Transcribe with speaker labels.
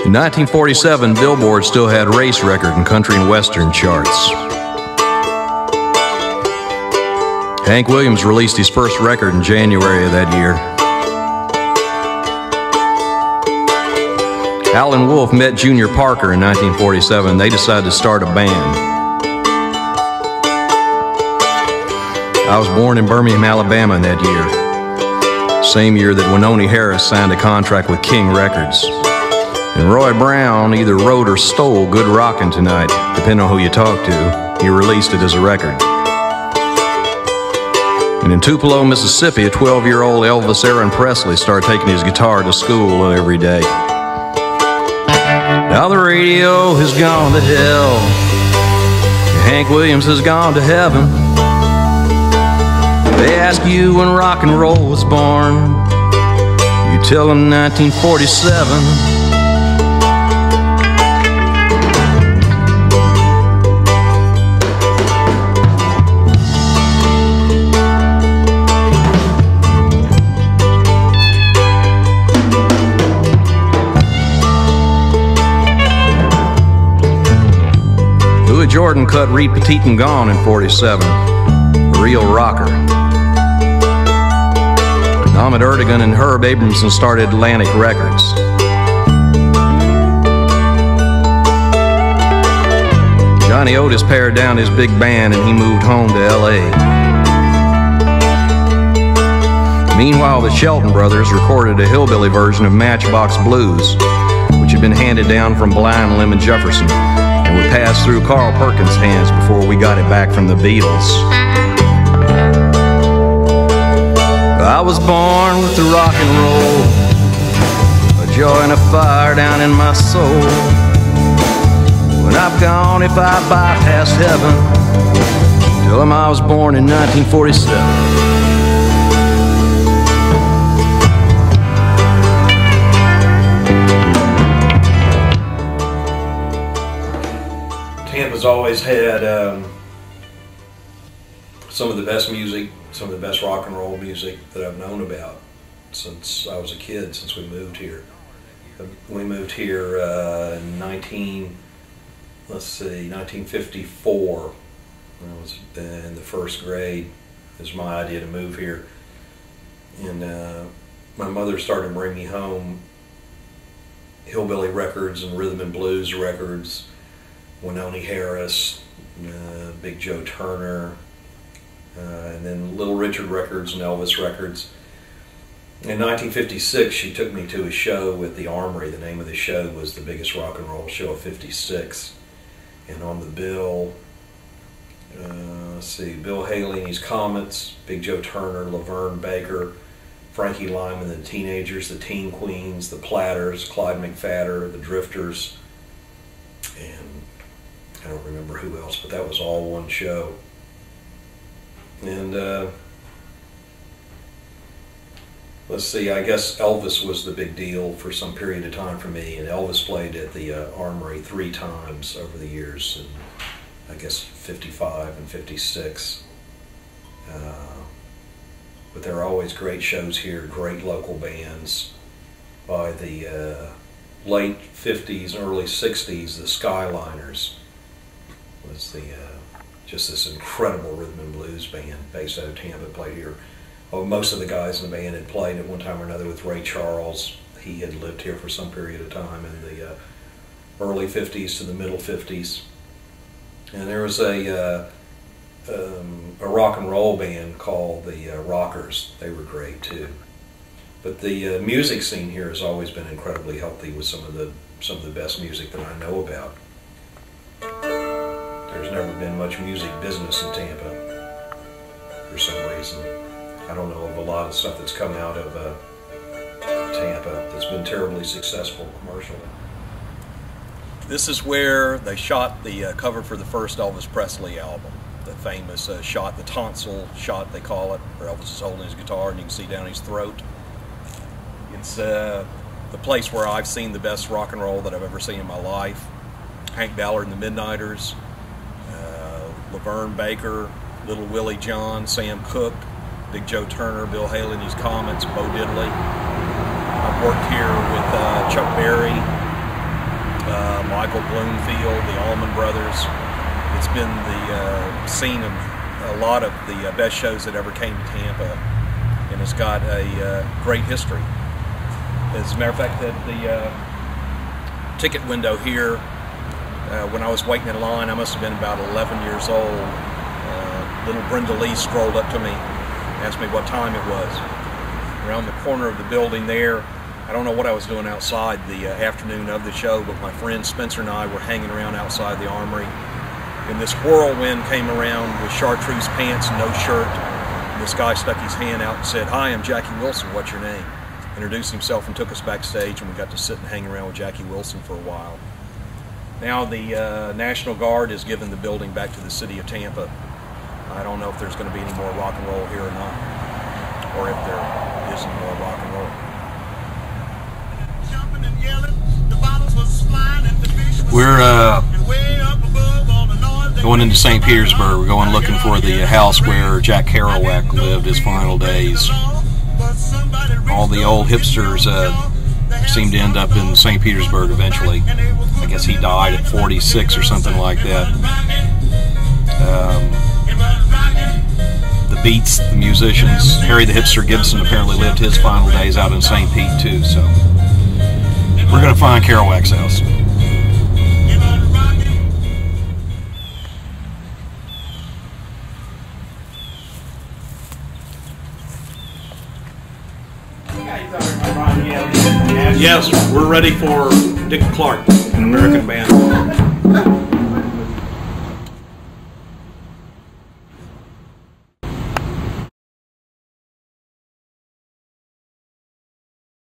Speaker 1: In 1947, Billboard still had race record and country and western charts. Hank Williams released his first record in January of that year. Alan Wolf met Junior Parker in 1947. They decided to start a band. I was born in Birmingham, Alabama in that year. Same year that Ronny Harris signed a contract with King Records. And Roy Brown either wrote or stole Good Rockin' Tonight, depending on who you talk to. He released it as a record. And in Tupelo, Mississippi, a 12-year-old Elvis Aaron Presley started taking his guitar to school every day. Now the radio has gone to hell. Hank Williams has gone to heaven. They ask you when rock and roll was born. You tell them 1947. Jordan cut Reed Petite and Gone in 47, a real rocker. Ahmet Ertegun and Herb Abramson started Atlantic Records. Johnny Otis pared down his big band and he moved home to L.A. Meanwhile, the Shelton Brothers recorded a hillbilly version of Matchbox Blues, which had been handed down from Blind Lemon Jefferson, and would pass through Carl Perkins' hands before we got it back from the Beatles. I was born with the rock and roll, a joy and a fire down in my soul. When I'm gone, if I bypass heaven, tell them I was born in 1947. Tampa's always had some of the best music, some of the best rock and roll music that I've known about since I was a kid, since we moved here. We moved here in 1954. When I was in the first grade. It was my idea to move here. And my mother started bringing me home hillbilly records and rhythm and blues records, Ronny Harris, Big Joe Turner, and then Little Richard records and Elvis records. In 1956, she took me to a show at the Armory. The name of the show was the biggest rock and roll show of '56. And on the bill, Bill Haley and his Comets, Big Joe Turner, Laverne Baker, Frankie Lyman, the Teenagers, the Teen Queens, the Platters, Clyde McPhatter, the Drifters, and I don't remember who else, but that was all one show. And let's see, I guess Elvis was the big deal for some period of time for me, and Elvis played at the Armory 3 times over the years, and I guess 55 and 56. But there are always great shows here, great local bands. By the late 50s, early 60s, the Skyliners was just this incredible rhythm and blues band based out of Tampa, played here. Well, most of the guys in the band had played at one time or another with Ray Charles. He had lived here for some period of time in the early 50s to the middle 50s. And there was a rock and roll band called the Rockers. They were great too. But the music scene here has always been incredibly healthy with some of the best music that I know about. There's never been much music business in Tampa for some reason. I don't know of a lot of stuff that's come out of Tampa that's been terribly successful commercially. This is where they shot the cover for the first Elvis Presley album. The famous shot, the tonsil shot they call it, where Elvis is holding his guitar and you can see down his throat. It's the place where I've seen the best rock and roll that I've ever seen in my life. Hank Ballard and the Midnighters, Laverne Baker, Little Willie John, Sam Cooke, Big Joe Turner, Bill Haley and his Comets, Bo Diddley. I've worked here with Chuck Berry,
Speaker 2: Michael Bloomfield, the Allman Brothers. It's been the scene of a lot of the best shows that ever came to Tampa, and it's got a great history. As a matter of fact, that the ticket window here, when I was waiting in line, I must have been about 11 years old. Little Brenda Lee strolled up to me, asked me what time it was. Around the corner of the building there, I don't know what I was doing outside the afternoon of the show, but my friend Spencer and I were hanging around outside the Armory, and this whirlwind came around with chartreuse pants and no shirt, and this guy stuck his hand out and said, "Hi, I'm Jackie Wilson, what's your name?" Introduced himself and took us backstage, and we got to sit and hang around with Jackie Wilson for a while. Now the National Guard has given the building back to the city of Tampa. I don't know if there's going to be any more rock and roll here or not, or if there is any more rock and roll.
Speaker 1: We're going into St. Petersburg. We're going looking for the house where Jack Kerouac lived his final days. All the old hipsters seem to end up in St. Petersburg eventually. I guess he died at 46 or something like that. The Beats, the musicians, Harry the Hipster Gibson apparently lived his final days out in St. Pete too, so we're going to find Kerouac's house. Yes, we're ready for Dick Clark, an American band.